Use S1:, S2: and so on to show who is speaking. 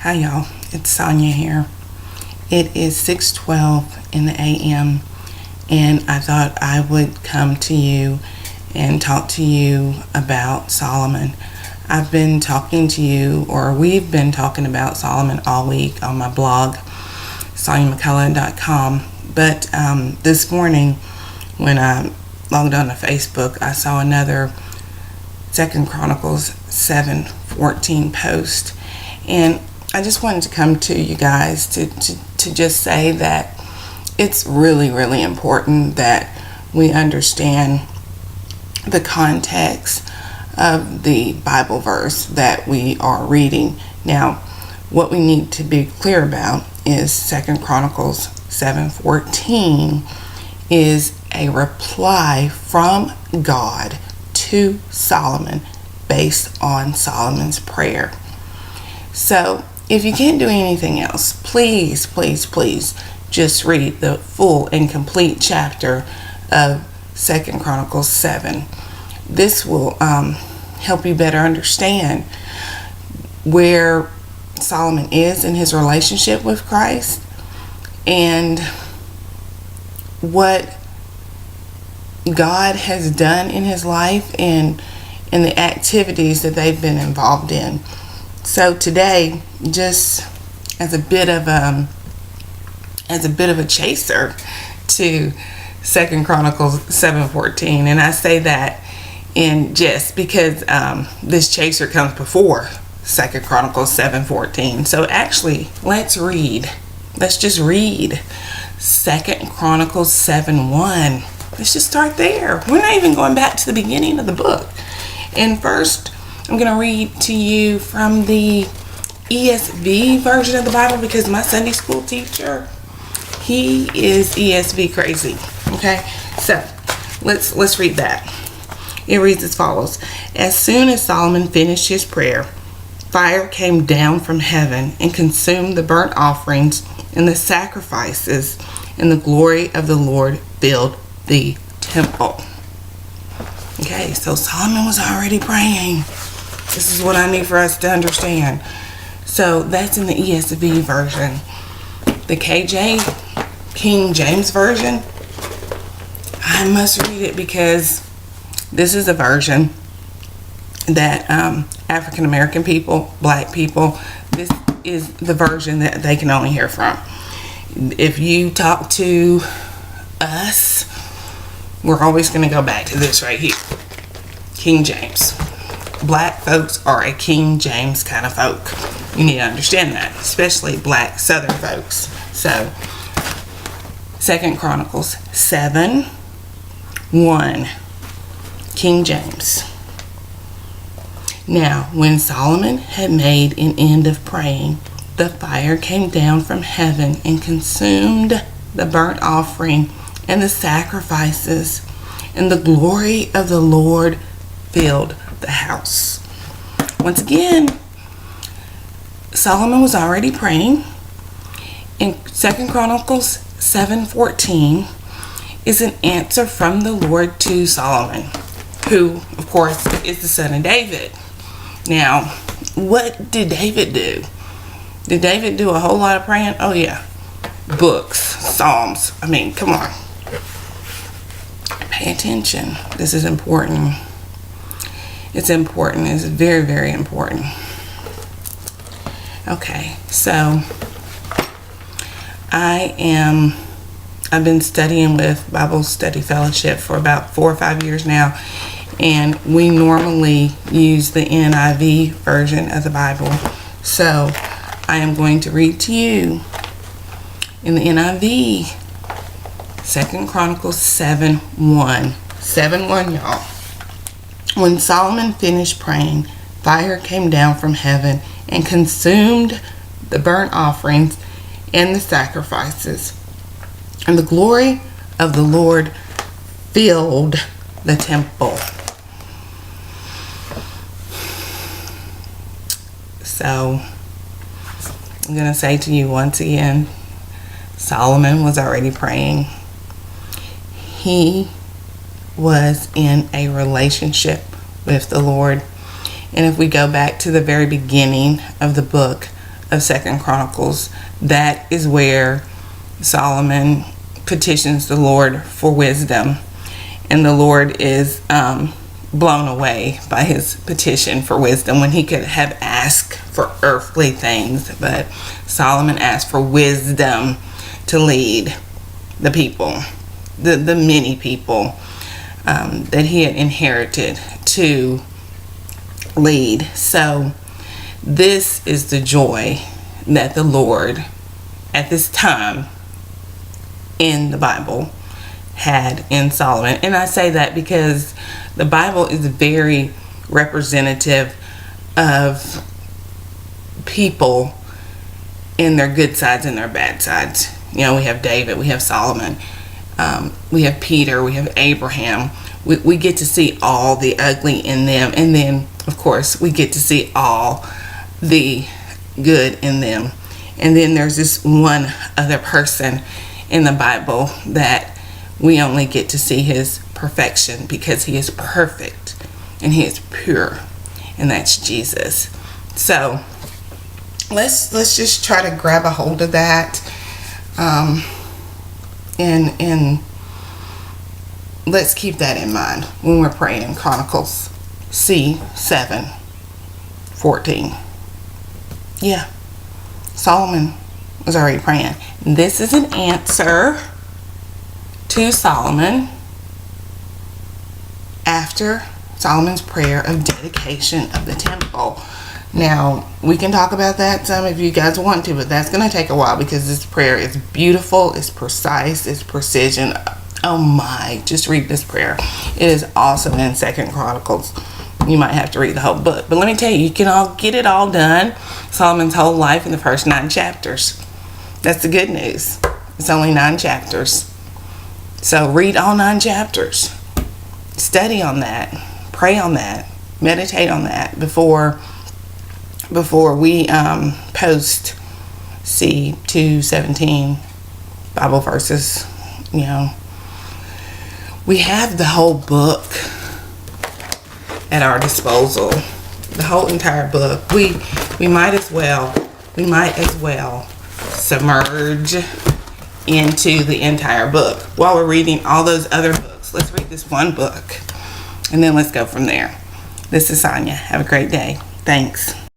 S1: Hi y'all, it's Sonia here. It is 6:12 in the a.m. and I thought I would come to you and talk to you about Solomon. I've been talking to you, or we've been talking about Solomon all week on my blog, soniamccullough.com. But this morning when I logged on to Facebook, I saw another 2 Chronicles 7:14 post, and I just wanted to come to you guys to just say that it's really, really important that we understand the context of the Bible verse that we are reading. Now, what we need to be clear about is 2 Chronicles 7:14 is a reply from God to Solomon based on Solomon's prayer. So if you can't do anything else, please just read the full and complete chapter of 2 Chronicles 7. This will help you better understand where Solomon is in his relationship with Christ and what God has done in his life and the activities that they've been involved in. So today, just as a bit of a chaser to 2 Chronicles 7:14, and I say that in jest because this chaser comes before 2 Chronicles 7:14. So actually, let's just read 2 Chronicles 7:1. Let's just start there. We're not even going back to the beginning of the book. And first, I'm going to read to you from the ESV version of the Bible because my Sunday school teacher, he is ESV crazy. Okay, so let's read that. It reads as follows. As soon as Solomon finished his prayer, fire came down from heaven and consumed the burnt offerings and the sacrifices, and the glory of the Lord filled the temple. Okay, so Solomon was already praying. This is what I need for us to understand. So that's in the ESV version. The King James version, I must read it because this is a version that African American people, black people, this is the version that they can only hear from. If you talk to us, we're always going to go back to this right here. King James. Black folks are a King James kind of folk. You need to understand that, especially black southern folks. So, 2 Chronicles 7:1, King James. Now, when Solomon had made an end of praying, the fire came down from heaven and consumed the burnt offering and the sacrifices, and the glory of the Lord filled the house. Once again, Solomon was already praying. In 2 Chronicles 7:14 is an answer from the Lord to Solomon, who, of course, is the son of David. Now, what did David do? Did David do a whole lot of praying? Oh, yeah. Books, Psalms. I mean, come on. Pay attention. This is important. It's important. It's very, very important. Okay, so I've been studying with Bible Study Fellowship for about 4 or 5 years now, and we normally use the NIV version of the Bible. So I am going to read to you in the NIV, 2 Chronicles 7:1. 7:1, y'all. When Solomon finished praying, fire came down from heaven and consumed the burnt offerings and the sacrifices, and the glory of the Lord filled the temple. So, I'm going to say to you once again, Solomon was already praying. He was in a relationship with the Lord. And if we go back to the very beginning of the book of Second Chronicles, that is where Solomon petitions the Lord for wisdom, and the Lord is blown away by his petition for wisdom when he could have asked for earthly things. But Solomon asked for wisdom to lead the people, the many people that he had inherited to lead. So this is the joy that the Lord at this time in the Bible had in Solomon. And I say that because the Bible is very representative of people in their good sides and their bad sides. You know, we have David, we have Solomon, we have Peter, we have Abraham. We get to see all the ugly in them, and then of course we get to see all the good in them. And then there's this one other person in the Bible that we only get to see his perfection, because he is perfect and he is pure, and that's Jesus. So let's just try to grab a hold of that, and let's keep that in mind when we're praying in Chronicles 7:14. Yeah, Solomon was already praying. This is an answer to Solomon after Solomon's prayer of dedication of the temple. Now, we can talk about that some if you guys want to, but that's going to take a while because this prayer is beautiful, it's precise, it's precision. Oh my, just read this prayer. It is also in Second Chronicles. You might have to read the whole book, but let me tell you, you can all get it all done. Solomon's whole life in the first 9 chapters. That's the good news. It's only 9 chapters. So read all 9 chapters. Study on that. Pray on that. Meditate on that before we post C2:17 Bible verses. You know, we have the whole book at our disposal. The whole entire book. We might as well submerge into the entire book while we're reading all those other books. Let's read this one book and then let's go from there. This is Sonia. Have a great day. Thanks.